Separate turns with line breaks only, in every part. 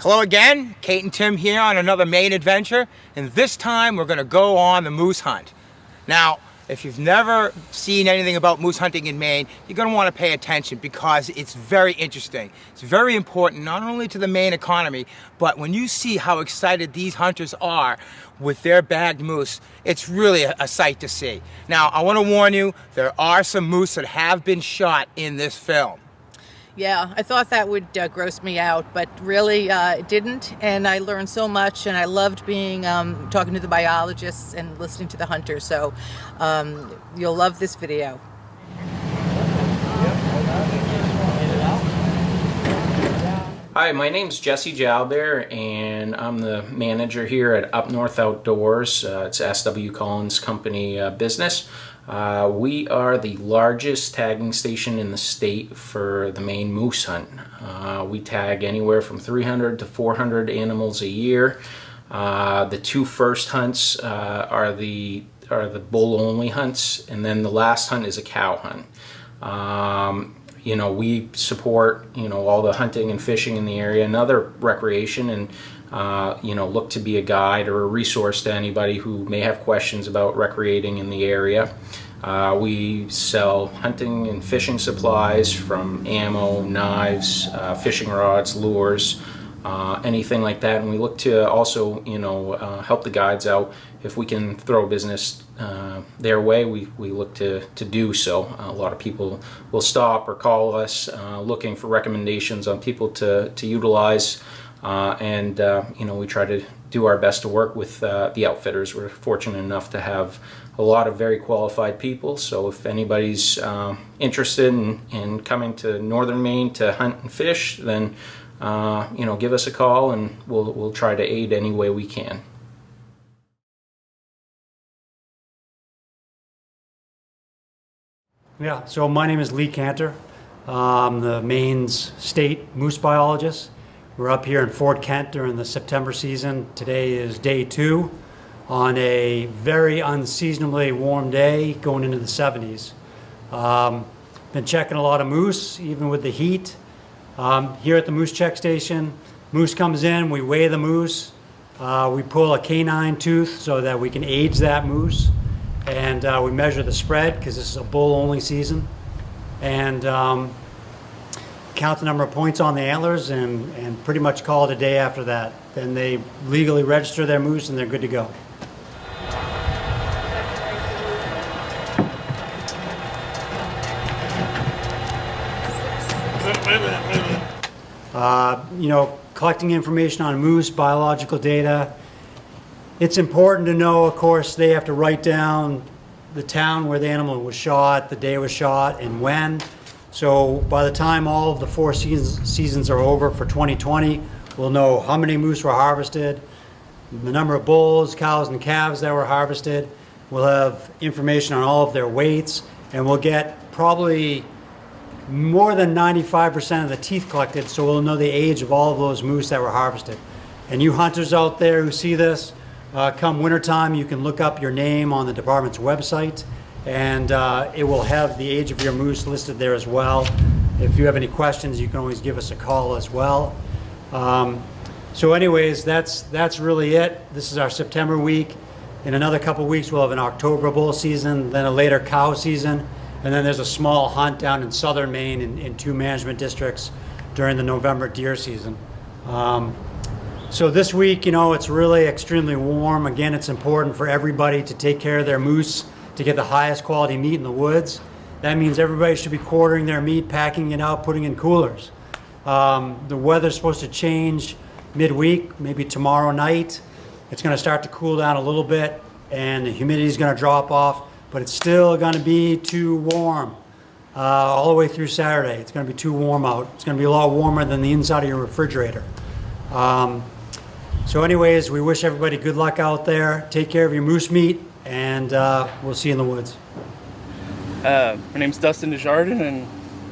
Hello again, Kate and Tim here on another Maine adventure, and this time we're going to go on the moose hunt. Now, if you've never seen anything about moose hunting in Maine, you're going to want to pay attention because it's very interesting. It's very important not only to the Maine economy, but when you see how excited these hunters are with their bagged moose, it's really a sight to see. Now, I want to warn you, there are some moose that have been shot in this film.
Yeah, I thought that would gross me out, but really it didn't, and I learned so much, and I loved being talking to the biologists and listening to the hunters, so you'll love this video.
Hi, my name's Jesse Jalbert, and I'm the manager here at Up North Outdoors. It's S.W. Collins Company business. We are the largest tagging station in the state for the Maine Moose Hunt. We tag anywhere from 300 to 400 animals a year. The two first hunts are the bull-only hunts, and then the last hunt is a cow hunt. We support, all the hunting and fishing in the area and other recreation, and look to be a guide or a resource to anybody who may have questions about recreating in the area. We sell hunting and fishing supplies from ammo, knives, fishing rods, lures, anything like that. And we look to also, help the guides out. If we can throw business their way, we look to do so. A lot of people will stop or call us looking for recommendations on people to utilize. We try to do our best to work with the outfitters. We're fortunate enough to have a lot of very qualified people, so if anybody's interested in coming to northern Maine to hunt and fish, then give us a call and we'll try to aid any way we can.
Yeah, so my name is Lee Cantor. I'm the Maine's state moose biologist. We're up here in Fort Kent during the September season. Today is day 2 on a very unseasonably warm day going into the 70s. Been checking a lot of moose, even with the heat. Here at the moose check station, moose comes in, we weigh the moose. We pull a canine tooth so that we can age that moose. And we measure the spread because this is a bull-only season. And count the number of points on the antlers and pretty much call it a day after that. Then they legally register their moose and they're good to go. Collecting information on moose, biological data. It's important to know, of course, they have to write down the town where the animal was shot, the day it was shot, and when. So by the time all of the 4 seasons are over for 2020, we'll know how many moose were harvested, the number of bulls, cows, and calves that were harvested. We'll have information on all of their weights, and we'll get probably more than 95% of the teeth collected, so we'll know the age of all of those moose that were harvested. And you hunters out there who see this, come wintertime, you can look up your name on the department's website, and it will have the age of your moose listed there as well. If you have any questions, you can always give us a call as well. So anyways, that's really it. This is our September week. In another couple weeks, we'll have an October bull season, then a later cow season, and then there's a small hunt down in southern Maine in 2 management districts during the November deer season. So this week, it's really extremely warm. Again, it's important for everybody to take care of their moose to get the highest quality meat in the woods. That means everybody should be quartering their meat, packing it out, putting it in coolers. The weather's supposed to change midweek, maybe tomorrow night. It's going to start to cool down a little bit, and the humidity is going to drop off, but it's still going to be too warm all the way through Saturday. It's going to be too warm out. It's going to be a lot warmer than the inside of your refrigerator. So anyways, we wish everybody good luck out there. Take care of your moose meat, and we'll see you in the woods.
My name's Dustin Desjardins, and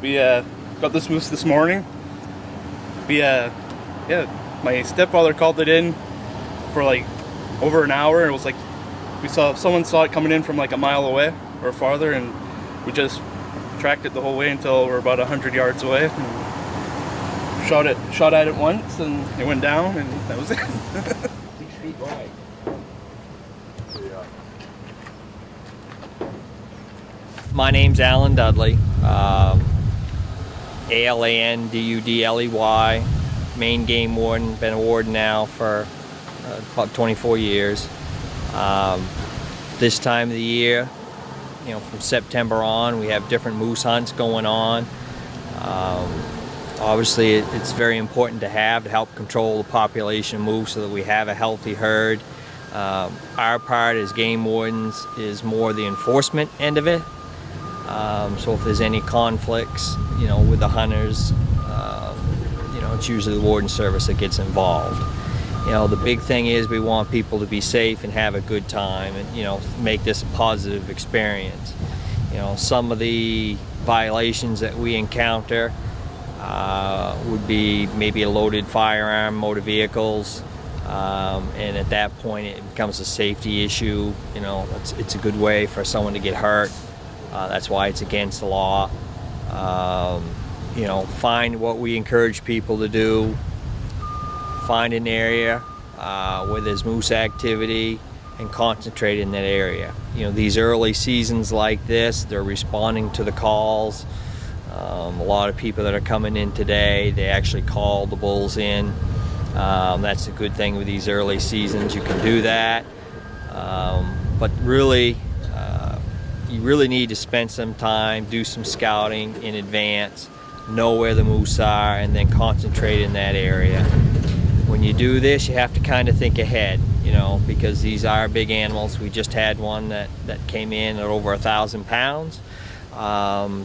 we got this moose this morning. My stepfather called it in for like over an hour, and it was like someone saw it coming in from like a mile away or farther, and we just tracked it the whole way until we're about 100 yards away and shot at it once, and it went down, and that was it.
6 feet wide.
My name's Alan Dudley, ALANDUDLEY, Maine Game Warden. Been a warden now for about 24 years. This time of the year, you know, from September on, we have different moose hunts going on. Obviously, it's very important to help control the population of moose so that we have a healthy herd. Our part as game wardens is more the enforcement end of it. So if there's any conflicts, you know, with the hunters, you know, it's usually the warden service that gets involved. You know, the big thing is we want people to be safe and have a good time and, you know, make this a positive experience. You know, some of the violations that we encounter would be maybe a loaded firearm, motor vehicles, and at that point it becomes a safety issue. You know, it's a good way for someone to get hurt. That's why it's against the law. You know, find what we encourage people to do. Find an area where there's moose activity and concentrate in that area. You know, these early seasons like this, they're responding to the calls. A lot of people that are coming in today, they actually call the bulls in. That's a good thing with these early seasons. You can do that. But really, you really need to spend some time, do some scouting in advance, know where the moose are, and then concentrate in that area. When you do this, you have to kind of think ahead, you know, because these are big animals. We just had one that came in at over 1,000 pounds.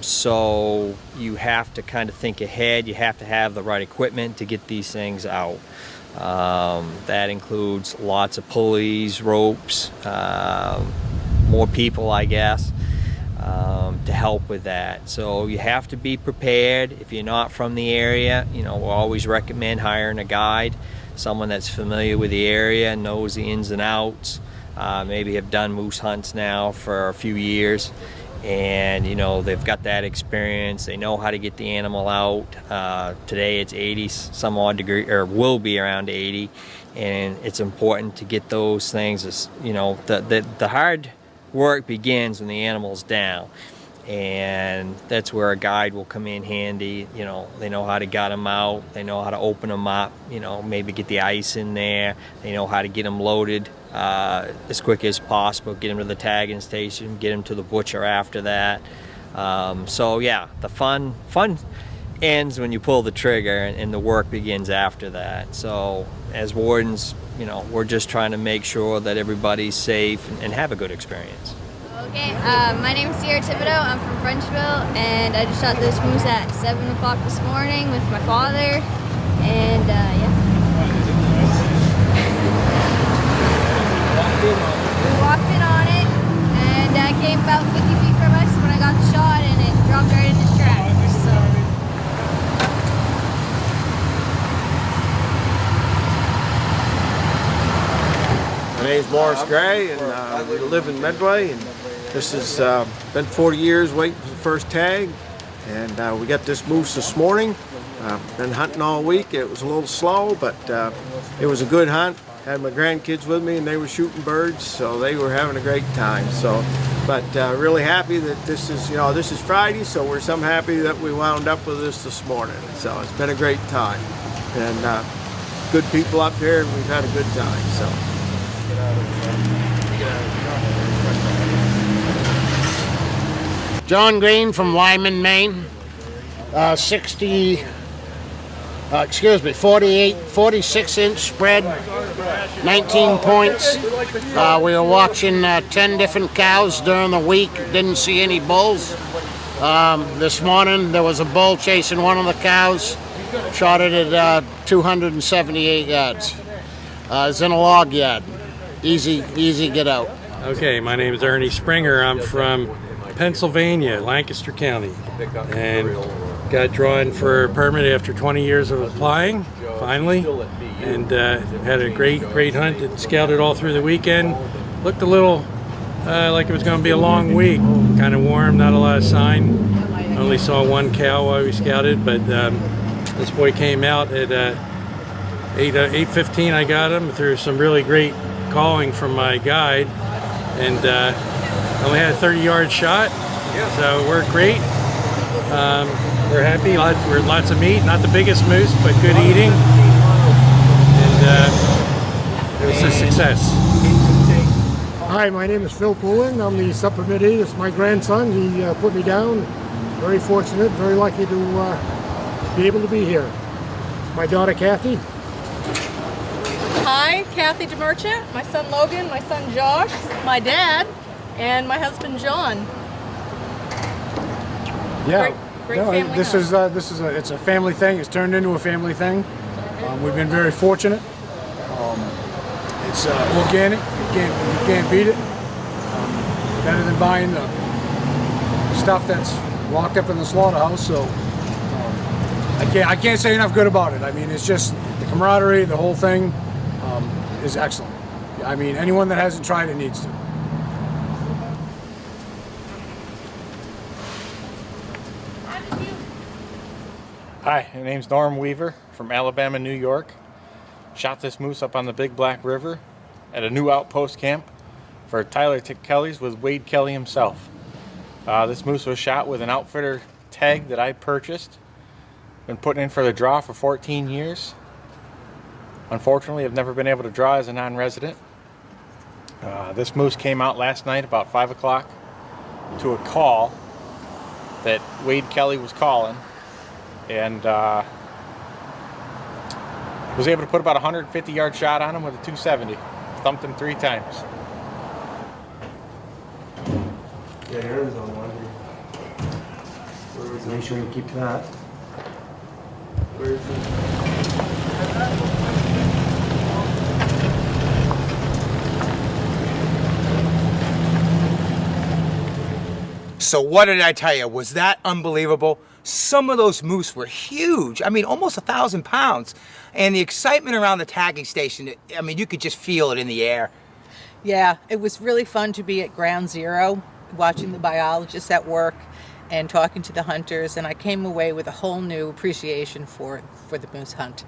So you have to kind of think ahead. You have to have the right equipment to get these things out. That includes lots of pulleys, ropes, more people, I guess, to help with that. So you have to be prepared. If you're not from the area, you know, we'll always recommend hiring a guide, someone that's familiar with the area, knows the ins and outs, maybe have done moose hunts now for a few years, and, you know, they've got that experience. They know how to get the animal out. Today it's 80 some odd degree, or will be around 80, and it's important to get those things. You know, the hard work begins when the animal's down, and that's where a guide will come in handy. You know, they know how to gut them out, they know how to open them up, you know, maybe get the ice in there, they know how to get them loaded as quick as possible, get them to the tagging station, get them to the butcher after that. So yeah, the fun ends when you pull the trigger, and the work begins after that. So as wardens, you know, we're just trying to make sure that everybody's safe and have a good experience.
Okay, my name is Sierra Thibodeau. I'm from Frenchville, and I just shot this moose at 7 o'clock this morning with my father, and yeah. We walked in on it, and I came about 50 feet from us when I got the shot, and it dropped right in his track. So.
My name's Morris Gray, and we live in Medway, and this has been 40 years waiting for the first tag, and we got this moose this morning. Been hunting all week. It was a little slow, but it was a good hunt. Had my grandkids with me, and they were shooting birds, so they were having a great time. So, but really happy that this is, you know, this is Friday, so we're some happy that we wound up with this morning. So it's been a great time, and good people up here, and we've had a good time. So.
John Green from Lyman, Maine. 46-inch spread, 19 points. We were watching 10 different cows during the week. Didn't see any bulls. This morning there was a bull chasing one of the cows. Shot it at 278 yards. It's in a log yard. Easy get out.
Okay, my name is Ernie Springer. I'm from Pennsylvania, Lancaster County, and got drawn for a permit after 20 years of applying, finally, and had a great hunt. It scouted all through the weekend. Looked a little like it was going to be a long week. Kind of warm, not a lot of sign. Only saw one cow while we scouted, but This boy came out at 8:15. I got him through some really great calling from my guide, and only had a 30-yard shot, so it worked great. We're happy. Lots of meat, not the biggest moose, but good eating, and it was a success.
Hi, my name is Phil Poulin. I'm the subcommittee. This is my grandson. He put me down. Very fortunate, very lucky to be able to be here. My daughter Kathy.
Hi, Kathy DeMerchant, my son Logan, my son Josh, my dad, and my husband John.
Yeah,
Great family hunt.
it's a family thing. It's turned into a family thing. We've been very fortunate. It's organic. You can't beat it. Better than buying the stuff that's locked up in the slaughterhouse. So I can't say enough good about it. I mean, it's just the camaraderie, the whole thing is excellent. I mean, anyone that hasn't tried it needs to.
Hi, my name's Norm Weaver from Alabama, New York. Shot this moose up on the Big Black River at a new outpost camp for Tyler Kelly's with Wade Kelly himself. This moose was shot with an outfitter tag that I purchased. Been putting in for the draw for 14 years. Unfortunately, I've never been able to draw as a non-resident. This moose came out last night about 5 o'clock to a call that Wade Kelly was calling, and was able to put about a 150-yard shot on him with a 270. Thumped him 3 times.
Yeah, yours on one. Make sure you keep that. Where is it?
So what did I tell you? Was that unbelievable? Some of those moose were huge. I mean, almost 1,000 pounds. And the excitement around the tagging station, I mean, you could just feel it in the air.
Yeah, it was really fun to be at Ground Zero, watching the biologists at work and talking to the hunters, and I came away with a whole new appreciation for the moose hunt.